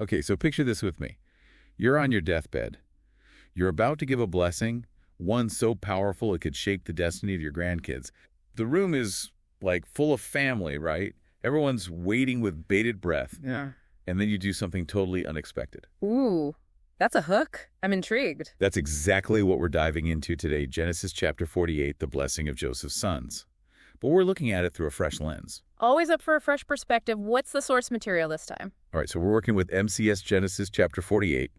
Okay, so picture this with me. You're on your deathbed. You're about to give a blessing, one so powerful it could shape the destiny of your grandkids. The room is like full of family, right? Everyone's waiting with bated breath. Yeah. And then you do something totally unexpected. Ooh, that's a hook. I'm intrigued. That's exactly what we're diving into today, Genesis chapter 48, the blessing of Joseph's sons. But we're looking at it through a fresh lens. Always up for a fresh perspective. What's the source material this time? All right, so we're working with MCS Genesis chapter 48.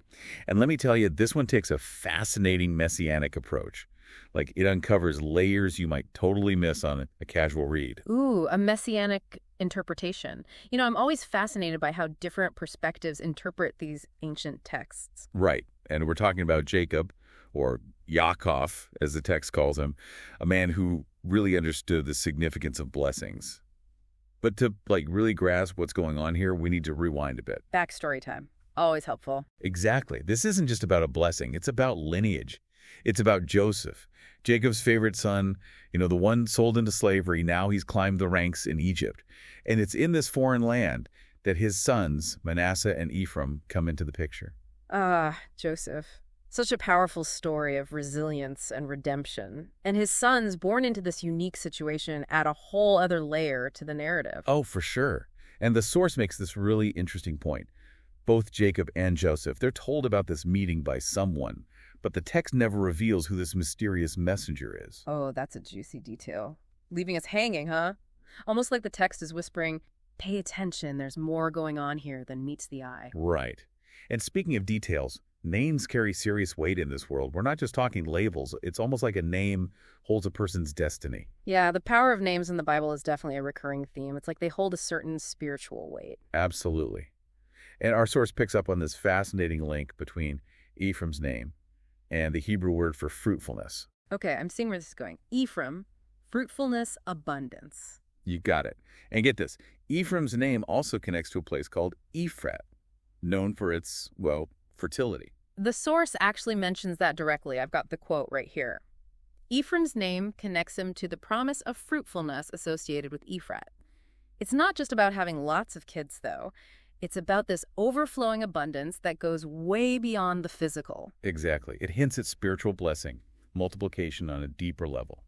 And let me tell you, this one takes a fascinating messianic approach. Like, it uncovers layers you might totally miss on a casual read. Ooh, a messianic interpretation. You know, I'm always fascinated by how different perspectives interpret these ancient texts. Right, and we're talking about Jacob, or Yaakov, as the text calls him, a man who really understood the significance of blessings. But to, really grasp what's going on here, we need to rewind a bit. Backstory time. Always helpful. Exactly. This isn't just about a blessing. It's about lineage. It's about Joseph, Jacob's favorite son, the one sold into slavery. Now he's climbed the ranks in Egypt. And it's in this foreign land that his sons, Manasseh and Ephraim, come into the picture. Joseph. Such a powerful story of resilience and redemption. And his sons, born into this unique situation, add a whole other layer to the narrative. Oh, for sure. And the source makes this really interesting point. Both Jacob and Joseph, they're told about this meeting by someone, but the text never reveals who this mysterious messenger is. Oh, that's a juicy detail. Leaving us hanging, huh? Almost like the text is whispering, pay attention, there's more going on here than meets the eye. Right. And speaking of details, names carry serious weight in this world. We're not just talking labels. It's almost like a name holds a person's destiny. Yeah, the power of names in the Bible is definitely a recurring theme. It's like they hold a certain spiritual weight. Absolutely. And our source picks up on this fascinating link between Ephraim's name and the Hebrew word for fruitfulness. Okay, I'm seeing where this is going. Ephraim, fruitfulness, abundance. You got it. And get this, Ephraim's name also connects to a place called Ephrat, known for its, fertility. The source actually mentions that directly. I've got the quote right here. Ephraim's name connects him to the promise of fruitfulness associated with Ephrat. It's not just about having lots of kids, though. It's about this overflowing abundance that goes way beyond the physical. Exactly. It hints at spiritual blessing, multiplication on a deeper level.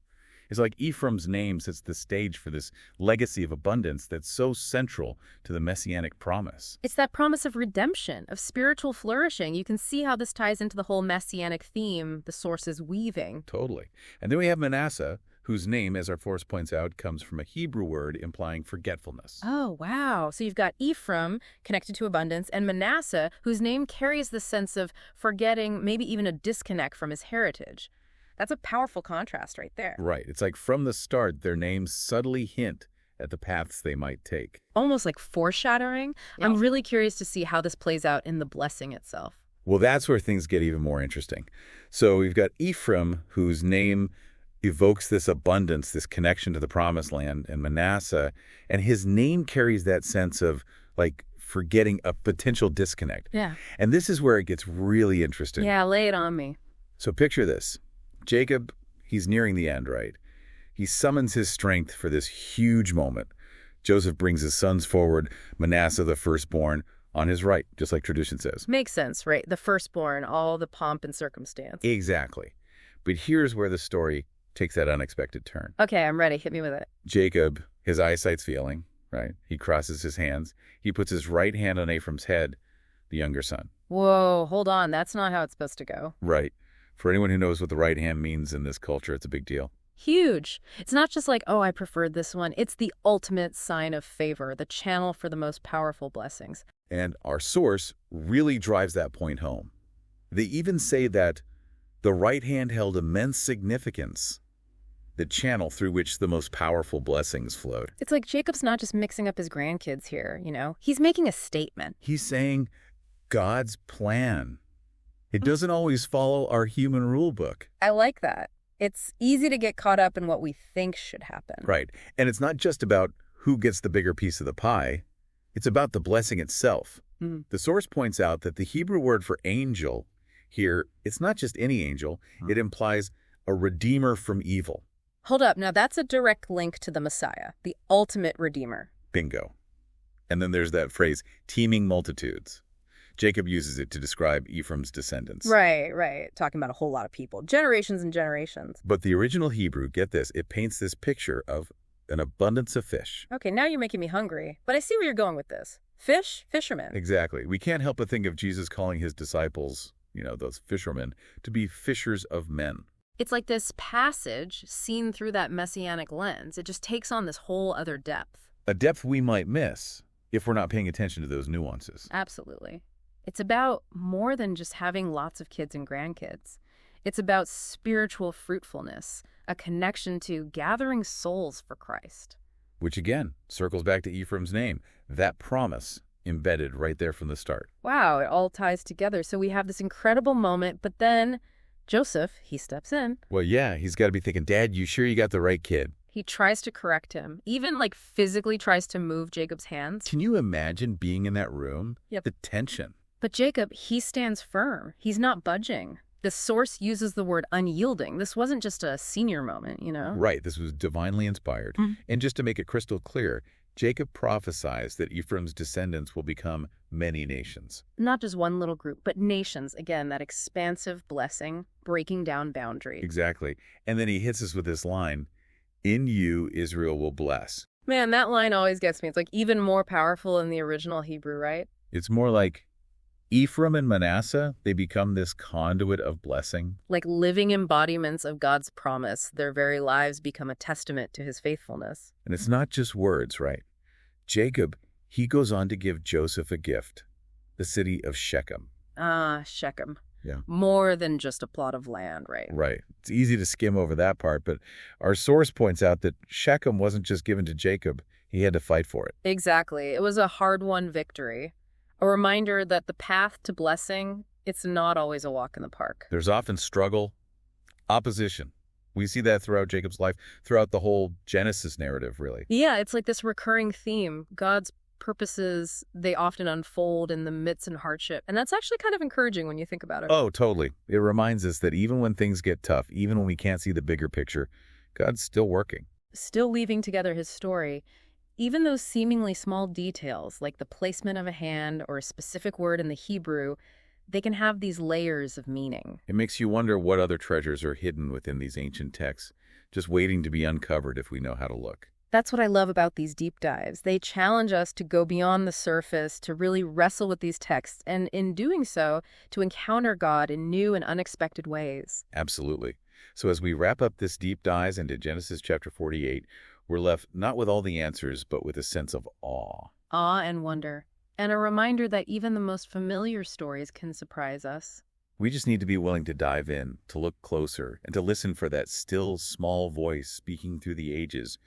It's like Ephraim's name sets the stage for this legacy of abundance that's so central to the messianic promise. It's that promise of redemption, of spiritual flourishing. You can see how this ties into the whole messianic theme the source is weaving. Totally. And then we have Manasseh, whose name, as our source points out, comes from a Hebrew word implying forgetfulness. Oh, wow. So you've got Ephraim connected to abundance and Manasseh, whose name carries the sense of forgetting, maybe even a disconnect from his heritage. That's a powerful contrast right there. Right. It's like from the start, their names subtly hint at the paths they might take. Almost like foreshadowing. Yeah. I'm really curious to see how this plays out in the blessing itself. Well, that's where things get even more interesting. So we've got Ephraim, whose name evokes this abundance, this connection to the promised land, and Manasseh, and his name carries that sense of forgetting, a potential disconnect. Yeah. And this is where it gets really interesting. Yeah, lay it on me. So picture this. Jacob, he's nearing the end, right? He summons his strength for this huge moment. Joseph brings his sons forward, Manasseh, the firstborn, on his right, just like tradition says. Makes sense, right? The firstborn, all the pomp and circumstance. Exactly. But here's where the story takes that unexpected turn. Okay, I'm ready. Hit me with it. Jacob, his eyesight's failing, right? He crosses his hands. He puts his right hand on Ephraim's head, the younger son. Whoa, hold on. That's not how it's supposed to go. Right. For anyone who knows what the right hand means in this culture, it's a big deal. Huge. It's not just like, oh, I preferred this one. It's the ultimate sign of favor, the channel for the most powerful blessings. And our source really drives that point home. They even say that the right hand held immense significance, the channel through which the most powerful blessings flowed. It's like Jacob's not just mixing up his grandkids here, He's making a statement. He's saying God's plan. It doesn't always follow our human rule book. I like that. It's easy to get caught up in what we think should happen. Right. And it's not just about who gets the bigger piece of the pie. It's about the blessing itself. The source points out that the Hebrew word for angel here, it's not just any angel. It implies a redeemer from evil. Hold up. Now that's a direct link to the Messiah, the ultimate redeemer. Bingo. And then there's that phrase, teeming multitudes. Jacob uses it to describe Ephraim's descendants. Right, right. Talking about a whole lot of people. Generations and generations. But the original Hebrew, get this, it paints this picture of an abundance of fish. Okay, now you're making me hungry. But I see where you're going with this. Fish, fishermen. Exactly. We can't help but think of Jesus calling his disciples, those fishermen, to be fishers of men. It's like this passage seen through that messianic lens. It just takes on this whole other depth. A depth we might miss if we're not paying attention to those nuances. Absolutely. It's about more than just having lots of kids and grandkids. It's about spiritual fruitfulness, a connection to gathering souls for Christ. Which again, circles back to Ephraim's name, that promise embedded right there from the start. Wow, it all ties together. So we have this incredible moment, but then Joseph, he steps in. Well, yeah, he's got to be thinking, Dad, you sure you got the right kid? He tries to correct him, even like physically tries to move Jacob's hands. Can you imagine being in that room? Yep. The tension. But Jacob, he stands firm. He's not budging. The source uses the word unyielding. This wasn't just a senior moment, Right, this was divinely inspired. And just to make it crystal clear, Jacob prophesies that Ephraim's descendants will become many nations. Not just one little group, but nations. Again, that expansive blessing, breaking down boundaries. Exactly. And then he hits us with this line, in you Israel will bless. Man, that line always gets me. It's like even more powerful in the original Hebrew, right? It's more like Ephraim and Manasseh, they become this conduit of blessing. Like living embodiments of God's promise. Their very lives become a testament to his faithfulness. And it's not just words, right? Jacob, he goes on to give Joseph a gift, the city of Shechem. Ah, Shechem. Yeah. More than just a plot of land, right? Right. It's easy to skim over that part, but our source points out that Shechem wasn't just given to Jacob. He had to fight for it. Exactly. It was a hard-won victory. A reminder that the path to blessing, it's not always a walk in the park. There's often struggle, opposition. We see that throughout Jacob's life, throughout the whole Genesis narrative, really. Yeah, it's like this recurring theme. God's purposes, they often unfold in the midst of hardship. And that's actually kind of encouraging when you think about it. Oh, totally. It reminds us that even when things get tough, even when we can't see the bigger picture, God's still working. Still weaving together his story. Even those seemingly small details, like the placement of a hand or a specific word in the Hebrew, they can have these layers of meaning. It makes you wonder what other treasures are hidden within these ancient texts, just waiting to be uncovered if we know how to look. That's what I love about these deep dives. They challenge us to go beyond the surface, to really wrestle with these texts, and in doing so, to encounter God in new and unexpected ways. Absolutely. So as we wrap up this deep dive into Genesis chapter 48, we're left not with all the answers, but with a sense of awe. Awe and wonder. And a reminder that even the most familiar stories can surprise us. We just need to be willing to dive in, to look closer, and to listen for that still, small voice speaking through the ages,